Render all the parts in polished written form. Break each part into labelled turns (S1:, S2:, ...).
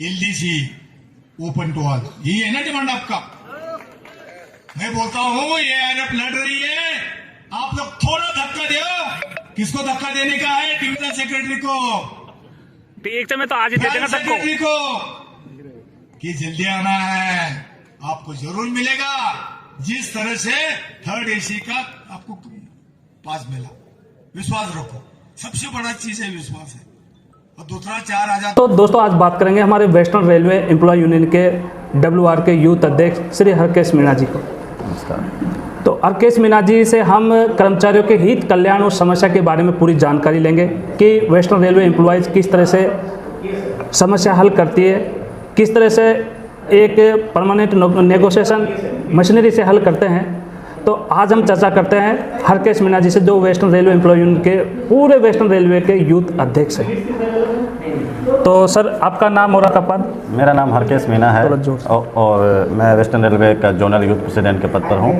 S1: LDC open to all, यही है ना डिमांड आपका। मैं बोलता हूं ये एनएफ लड़ रही है, आप लोग थोड़ा धक्का दो। किसको धक्का देने का है? डिविजन सेक्रेटरी को,
S2: एक समय तो आज ही दे देना सबको
S1: सेक्रेटरी को कि जल्दी आना है, आपको जरूर मिलेगा। जिस तरह से थर्ड एसी का आपको पास मिला, विश्वास रखो, सबसे बड़ा चीज है विश्वास है। और दूसरा 4,000।
S3: तो दोस्तों आज बात करेंगे हमारे वेस्टर्न रेलवे एम्प्लॉय यूनियन के WR के यूथ अध्यक्ष श्री हरकेश मीणा जी को। नमस्कार। तो हरकेश मीणा जी से हम कर्मचारियों के हित, कल्याण और समस्या के बारे में पूरी जानकारी लेंगे कि वेस्टर्न रेलवे एम्प्लॉयज़ किस तरह से समस्या हल करती है, किस तरह से एक परमानेंट नेगोशिएशन मशीनरी से हल करते हैं। तो आज हम चर्चा करते हैं हरकेश मीणा जी से, जो वेस्टर्न रेलवे एम्प्लॉय यूनियन के पूरे वेस्टर्न रेलवे के यूथ अध्यक्ष हैं। तो सर आपका नाम और आपका पद?
S4: मेरा नाम हरकेश मीणा है और मैं वेस्टर्न रेलवे का जोनल यूथ प्रेसिडेंट के पद पर हूँ।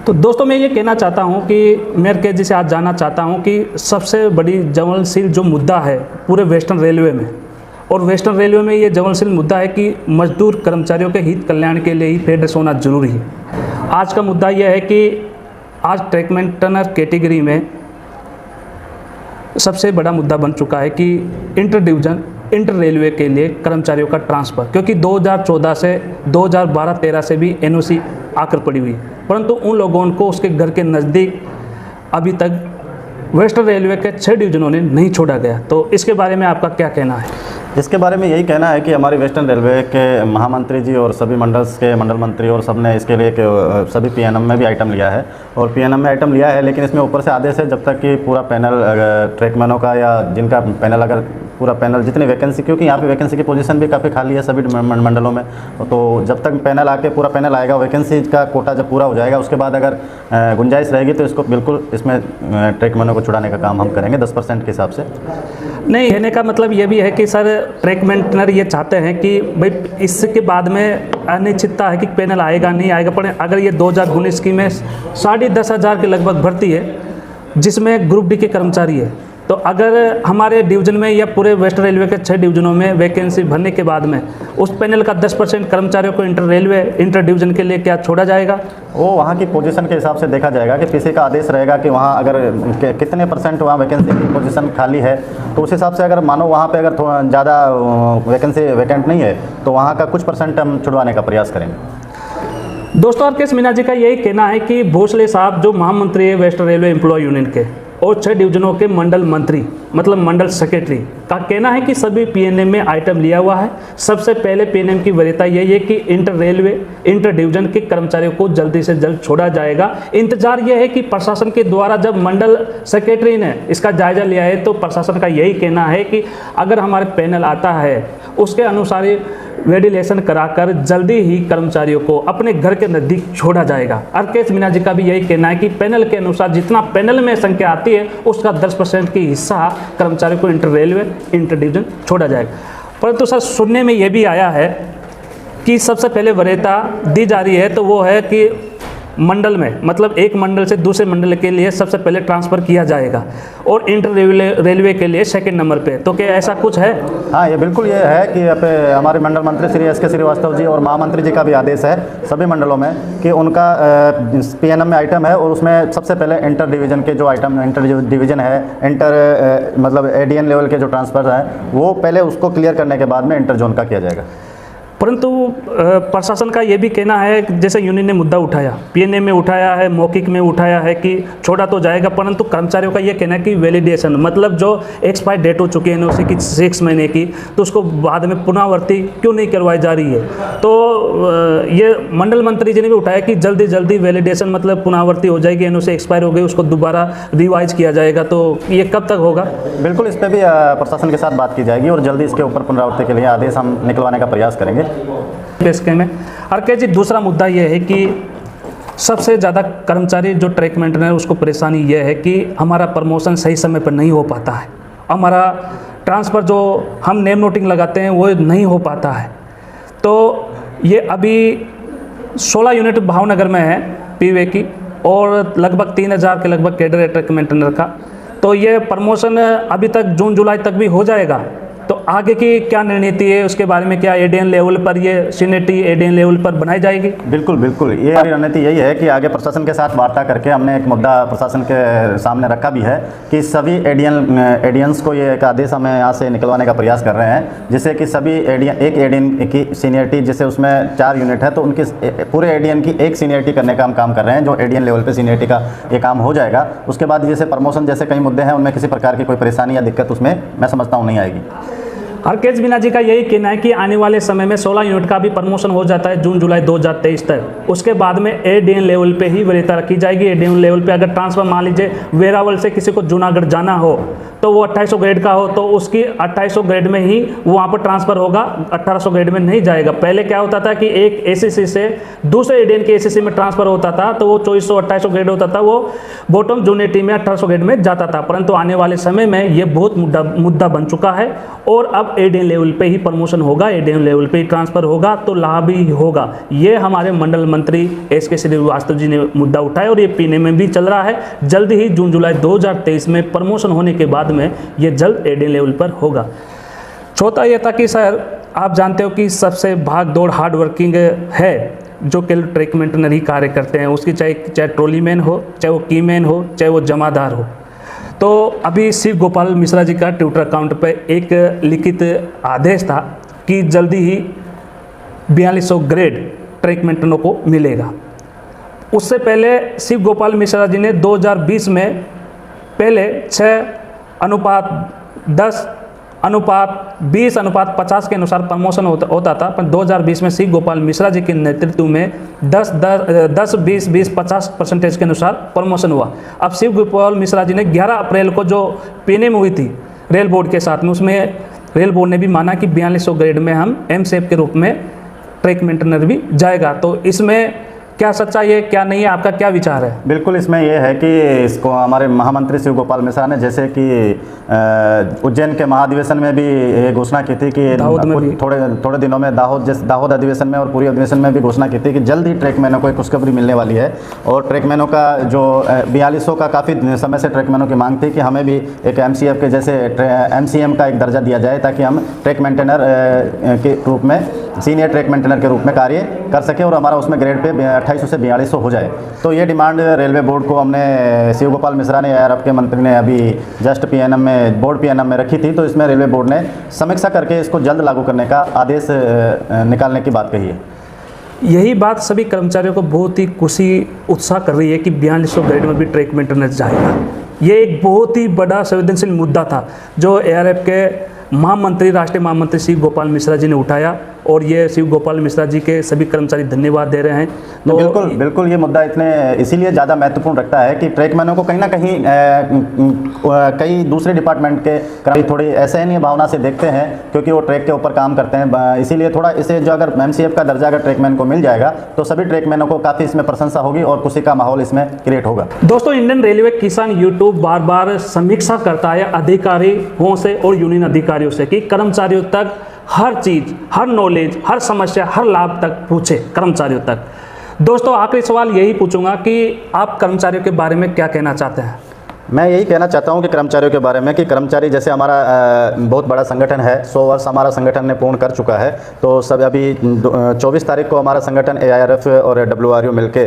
S3: तो दोस्तों मैं ये कहना चाहता हूँ कि मैं हरकेश जी से आज जानना चाहता हूँ कि सबसे बड़ी ज्वलनशील जो मुद्दा है पूरे वेस्टर्न रेलवे में, और वेस्टर्न रेलवे में ये ज्वलनशील मुद्दा है कि मजदूर कर्मचारियों के हित कल्याण के लिए ही फेडरेशन होना जरूरी है। आज का मुद्दा यह है कि आज ट्रैक मेंटेनर कैटेगरी में सबसे बड़ा मुद्दा बन चुका है कि इंटर डिवीजन, इंटर रेलवे के लिए कर्मचारियों का ट्रांसफ़र, क्योंकि 2014 से 2012-13 से भी NOC आकर पड़ी हुई है, परंतु उन लोगों को उसके घर के नज़दीक अभी तक वेस्टर्न रेलवे के 6 डिवीजनों ने नहीं छोड़ा गया। तो इसके बारे में आपका क्या कहना है?
S4: इसके बारे में यही कहना है कि हमारी वेस्टर्न रेलवे के महामंत्री जी और सभी मंडल्स के मंडल मंत्री और सब ने इसके लिए सभी PNM में भी आइटम लिया है और PNM में आइटम लिया है, लेकिन इसमें ऊपर से आदेश है जब तक कि पूरा पैनल ट्रैकमैनों का या जिनका पैनल, अगर पूरा पैनल जितनी वैकेंसी, क्योंकि यहाँ पे वैकेंसी की पोजीशन भी काफ़ी खाली है सभी मंडलों में, तो जब तक पैनल आके पूरा पैनल आएगा, वैकेंसी का कोटा जब पूरा हो जाएगा उसके बाद अगर गुंजाइश रहेगी तो इसको बिल्कुल इसमें ट्रैकमैनों को छुड़ाने का काम हम करेंगे 10% के हिसाब से।
S3: नहीं, कहने का मतलब ये भी है कि सर ट्रैक मेंटेनर ये चाहते हैं कि भाई इसके बाद में अनिश्चितता है कि पैनल आएगा नहीं आएगा, पर अगर ये 2019 की में 10,500 के लगभग भर्ती है जिसमें ग्रुप डी के कर्मचारी है, तो अगर हमारे डिवीज़न में या पूरे वेस्टर्न रेलवे के 6 डिवीजनों में वैकेंसी भरने के बाद में उस पैनल का 10% कर्मचारियों को इंटर डिवीज़न के लिए क्या छोड़ा जाएगा?
S4: वो वहाँ की पोजीशन के हिसाब से देखा जाएगा कि पीसी का आदेश रहेगा कि वहाँ अगर कितने % वहाँ वैकेंसी की पोजीशन खाली है, तो उस हिसाब से अगर मानो वहाँ पे अगर थोड़ा ज़्यादा वैकेंसी वैकेंट नहीं है तो वहाँ का कुछ % हम छुड़वाने का प्रयास करेंगे।
S3: दोस्तों हरकेश मीणा जी का यही कहना है कि भोसले साहब जो महामंत्री है वेस्टर्न रेलवे एम्प्लॉय यूनियन के और 6 डिवीजनों के मंडल मंत्री मतलब मंडल सेक्रेटरी का कहना है कि सभी PNM में आइटम लिया हुआ है। सबसे पहले PNM की वरीयता यही है कि इंटर रेलवे, इंटर डिवीजन के कर्मचारियों को जल्दी से जल्द छोड़ा जाएगा। इंतजार यह है कि प्रशासन के द्वारा, जब मंडल सेक्रेटरी ने इसका जायजा लिया है तो प्रशासन का यही कहना है कि अगर हमारे पैनल आता है उसके अनुसार वेडिलेशन कराकर जल्दी ही कर्मचारियों को अपने घर के नज़दीक छोड़ा जाएगा। हरकेश मीणा जी का भी यही कहना है कि पैनल के अनुसार जितना पैनल में संख्या आती है उसका 10% की हिस्सा कर्मचारियों को इंटर रेलवे, इंटर डिवीजन छोड़ा जाएगा। परंतु सर सुनने में यह भी आया है कि सबसे पहले वरीयता दी जा रही है तो वो है कि मंडल में, मतलब एक मंडल से दूसरे मंडल के लिए सबसे पहले ट्रांसफ़र किया जाएगा और इंटर रेलवे के लिए 2nd नंबर पे। तो क्या ऐसा कुछ है?
S4: हाँ, ये बिल्कुल ये है कि हमारे मंडल मंत्री श्री SK श्रीवास्तव जी और महामंत्री जी का भी आदेश है सभी मंडलों में कि उनका PNM में आइटम है और उसमें सबसे पहले इंटर डिवीज़न के जो आइटम, इंटर डिवीज़न है, मतलब ADN लेवल के जो ट्रांसफ़र हैं वो पहले उसको क्लियर करने के बाद में इंटर जोन का किया जाएगा।
S3: परंतु प्रशासन का ये भी कहना है, जैसे यूनियन ने मुद्दा उठाया, PNM में उठाया है, मौखिक में उठाया है कि छोड़ा तो जाएगा, परंतु कर्मचारियों का ये कहना है कि वैलिडेशन, मतलब जो एक्सपायर डेट हो चुकी है NOC की 6 महीने की, तो उसको बाद में पुनरावृत्ति क्यों नहीं करवाई जा रही है। तो ये मंडल मंत्री जी ने भी उठाया कि जल्दी जल्दी वैलिडेशन, मतलब पुनरावृत्ति हो जाएगी, NOC एक्सपायर हो गई उसको दोबारा रिवाइज किया जाएगा, तो ये कब तक होगा?
S4: बिल्कुल, इस पर भी प्रशासन के साथ बात की जाएगी और जल्दी इसके ऊपर पुनरावृत्ति के लिए आदेश हम निकलवाने का प्रयास करेंगे।
S3: इसके में हरकेश जी दूसरा मुद्दा यह है कि सबसे ज़्यादा कर्मचारी जो ट्रैक मेंटेनर है उसको परेशानी यह है कि हमारा प्रमोशन सही समय पर नहीं हो पाता है, हमारा ट्रांसफ़र जो हम नेम नोटिंग लगाते हैं वो नहीं हो पाता है। तो ये अभी 16 यूनिट भावनगर में है POA की और लगभग 3,000 के लगभग कैडर है ट्रैक मेंटेनर का। तो ये प्रमोशन अभी तक जून जुलाई तक भी हो जाएगा। तो आगे की क्या रणनीति है उसके बारे में, क्या एडीएन लेवल पर ये सीनियरिटी एडीएन लेवल पर बनाई जाएगी?
S4: बिल्कुल बिल्कुल, ये रणनीति यही है कि आगे प्रशासन के साथ वार्ता करके हमने एक मुद्दा प्रशासन के सामने रखा भी है कि सभी एडियंस को ये एक आदेश हमें यहाँ से निकलवाने का प्रयास कर रहे हैं, जिससे कि सभी एक एडियन की सीनियरिटी, जैसे उसमें 4 यूनिट है तो उनकी पूरे एडियन की एक सीनियरिटी करने का हम काम कर रहे हैं, जो एडियन लेवल पर सीनियरिटी का ये काम हो जाएगा। उसके बाद जैसे प्रमोशन जैसे कई मुद्दे हैं उनमें किसी प्रकार की कोई परेशानी या दिक्कत उसमें मैं समझता हूँ नहीं आएगी।
S3: हरकेश मीणा जी का यही कहना है कि आने वाले समय में 16 यूनिट का भी प्रमोशन हो जाता है जून जुलाई 2023 तक। उसके बाद में एडीएन लेवल पे ही वरीयता रखी जाएगी। एडीएन लेवल पे अगर ट्रांसफर मान लीजिए वेरावल से किसी को जूनागढ़ जाना हो तो वो 2800 ग्रेड का हो तो उसकी 2800 ग्रेड में ही वहाँ पर ट्रांसफ़र होगा, 1800 ग्रेड में नहीं जाएगा। पहले क्या होता था कि एक एसीसी से दूसरे एडीएन के एसीसी में ट्रांसफ़र होता था तो वो 2400 2800 ग्रेड होता था, वो बॉटम जूनियर टीम में 1800 ग्रेड में जाता था। परंतु आने वाले समय में ये बहुत मुद्दा बन चुका है और अब एडीएन लेवल पे ही प्रमोशन होगा, एडीएन लेवल पे ही ट्रांसफ़र होगा तो लाभ ही होगा। ये हमारे मंडल मंत्री एसके श्रीवास्तव जी ने मुद्दा उठाया और ये पीने में भी चल रहा है। जल्द ही जून जुलाई 2023 में प्रमोशन होने के बाद में ये जल्द एडीएन लेवल पर होगा। चौथा ये था कि सर आप जानते हो कि सबसे भाग दौड़ हार्ड वर्किंग है जो केवल ट्रैक मेंटेनर ही कार्य करते हैं, उसकी चाहे ट्रॉली मैन हो, चाहे वो की मैन हो, चाहे वो जमादार हो। तो अभी शिव गोपाल मिश्रा जी का ट्विटर अकाउंट पर एक लिखित आदेश था कि जल्दी ही 4200 ग्रेड ट्रैक मेंटेनरों को मिलेगा। उससे पहले शिव गोपाल मिश्रा जी ने 2020 में पहले 6:10:20:50 के अनुसार प्रमोशन होता था, पर 2020 में शिव गोपाल मिश्रा जी के नेतृत्व में 10-20-20-50% के अनुसार प्रमोशन हुआ। अब शिव गोपाल मिश्रा जी ने 11 अप्रैल को जो पीने में हुई थी रेल बोर्ड के साथ में, उसमें रेल बोर्ड ने भी माना कि 4200 ग्रेड में हम एमसेफ के रूप में ट्रैक मेंटेनर भी जाएगा। तो इसमें क्या सच्चाई है क्या नहीं है, आपका क्या विचार है?
S4: बिल्कुल, इसमें यह है कि इसको हमारे महामंत्री शिव गोपाल मिश्रा ने जैसे कि उज्जैन के महाधिवेशन में भी ये घोषणा की थी कि थोड़े दिनों में दाहोद अधिवेशन में और पूरी अधिवेशन में भी घोषणा की थी कि जल्द ही ट्रैकमैनों को एक खुशखबरी मिलने वाली है। और ट्रैकमैनों का जो 4200 का काफ़ी समय से ट्रैकमैनों की मांग थी कि हमें भी एक एमसीएफ के जैसे एमसीएम का एक दर्जा दिया जाए ताकि हम ट्रैक मेंटेनर के रूप में सीनियर ट्रैक मेंटेनर के रूप में कार्य कर सके और हमारा उसमें ग्रेड पे 2800 से 4200 हो जाए। तो ये डिमांड रेलवे बोर्ड को हमने शिव गोपाल मिश्रा ने एआरएफ के मंत्री ने अभी जस्ट पीएनएम में बोर्ड पीएनएम में रखी थी, तो इसमें रेलवे बोर्ड ने समीक्षा करके इसको जल्द लागू करने का आदेश निकालने की बात कही है।
S3: यही बात सभी कर्मचारियों को बहुत ही खुशी उत्साह कर रही है कि 4200 ग्रेड में भी ट्रैक मेंटेनर जाएगा। ये एक बहुत ही बड़ा संवेदनशील मुद्दा था जो एआरएफ के महामंत्री राष्ट्रीय महामंत्री शिव गोपाल मिश्रा जी ने उठाया और ये शिव गोपाल मिश्रा जी के सभी कर्मचारी धन्यवाद दे रहे हैं। तो
S4: बिल्कुल ये मुद्दा इसीलिए ज़्यादा महत्वपूर्ण रखता है कि ट्रैकमैनों को कहीं ना कहीं कई दूसरे डिपार्टमेंट के कर्मचारी थोड़ी असहनीय भावना से देखते हैं क्योंकि वो ट्रैक के ऊपर काम करते हैं। इसीलिए थोड़ा इसे जो अगर एमसीएफ का दर्जा अगर ट्रैकमैन को मिल जाएगा तो सभी ट्रैकमैनों को काफ़ी इसमें प्रशंसा होगी और खुशी का माहौल इसमें क्रिएट होगा।
S3: दोस्तों, इंडियन रेलवे किसान यूट्यूब बार बार समीक्षा करता है अधिकारियों से और यूनियन अधिकारियों से कि कर्मचारियों तक हर चीज़, हर नॉलेज, हर समस्या, हर लाभ तक पूछे कर्मचारियों तक। दोस्तों, आखिरी सवाल यही पूछूंगा कि आप कर्मचारियों के बारे में क्या कहना चाहते हैं?
S4: मैं यही कहना चाहता हूं कि कर्मचारियों के बारे में कि कर्मचारी जैसे हमारा बहुत बड़ा संगठन है, 100 वर्ष हमारा संगठन ने पूर्ण कर चुका है। तो सब अभी 24 तारीख को हमारा संगठन एआरएफ और डब्ल्यूआरयू मिलके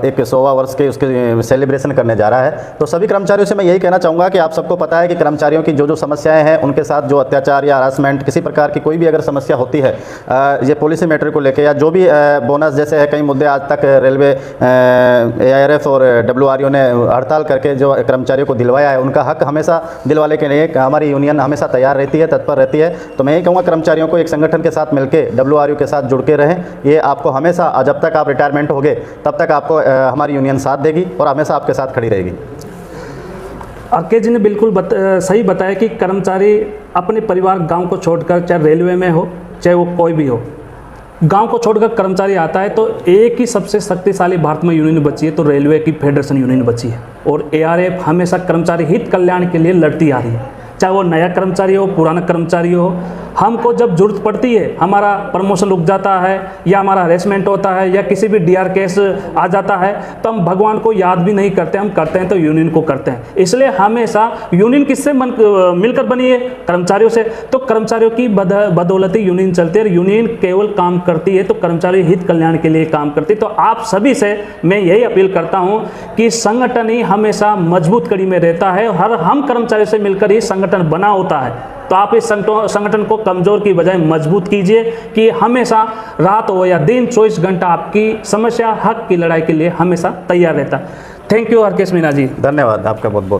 S4: एक 100वां वर्ष के उसके सेलिब्रेशन करने जा रहा है। तो सभी कर्मचारियों से मैं यही कहना चाहूँगा कि आप सबको पता है कि कर्मचारियों की जो समस्याएँ हैं, उनके साथ जो अत्याचार या हरासमेंट किसी प्रकार की कोई भी अगर समस्या होती है, ये पॉलिसी मैटर को लेकर या जो भी बोनस जैसे है, कई मुद्दे आज तक रेलवे एआरएफ और डब्ल्यूआरयू ने हड़ताल करके जो कर्मचारियों को दिलवाया है, उनका हक हमेशा दिलवाने के लिए हमारी यूनियन हमेशा तैयार रहती है, तत्पर रहती है। तो मैं यही कहूँगा कर्मचारियों को एक संगठन के साथ मिलकर डब्ल्यूआरयू के साथ जुड़ के रहें। ये आपको हमेशा जब तक आप रिटायरमेंट होगे तब तक आपको हमारी यूनियन साथ देगी और हमेशा आपके साथ खड़ी रहेगी।
S3: आरके जी ने बिल्कुल सही बताया कि कर्मचारी अपने परिवार गांव को छोड़कर, चाहे रेलवे में हो चाहे वो कोई भी हो, गांव को छोड़कर कर्मचारी आता है तो एक ही सबसे शक्तिशाली भारत में यूनियन बची है तो रेलवे की फेडरेशन यूनियन बची है। और एआरएफ हमेशा कर्मचारी हित कल्याण के लिए लड़ती आ रही है। चाहे वो नया कर्मचारी हो, पुराना कर्मचारी हो। हमको जब जरूरत पड़ती है, हमारा प्रमोशन रुक जाता है या हमारा हरेसमेंट होता है या किसी भी डीआर केस आ जाता है, तो हम भगवान को याद भी नहीं करते, हम करते हैं तो यूनियन को करते हैं। इसलिए हमेशा यूनियन किससे मिलकर बनी है? कर्मचारियों से। तो कर्मचारियों की बदौलत ही यूनियन चलती है। यूनियन केवल काम करती है तो कर्मचारी हित कल्याण के लिए काम करती है। तो आप सभी से मैं यही अपील करता हूं कि संगठन ही हमेशा मजबूत कड़ी में रहता है। हर हम कर्मचारियों से मिलकर ही संगठन बना होता है। तो आप इस संगठन को कमजोर की बजाय मजबूत कीजिए कि हमेशा रात हो या दिन 24 घंटा आपकी समस्या हक की लड़ाई के लिए हमेशा तैयार रहता। थैंक यू हरकेश मीणा जी।
S4: धन्यवाद आपका बहुत बहुत।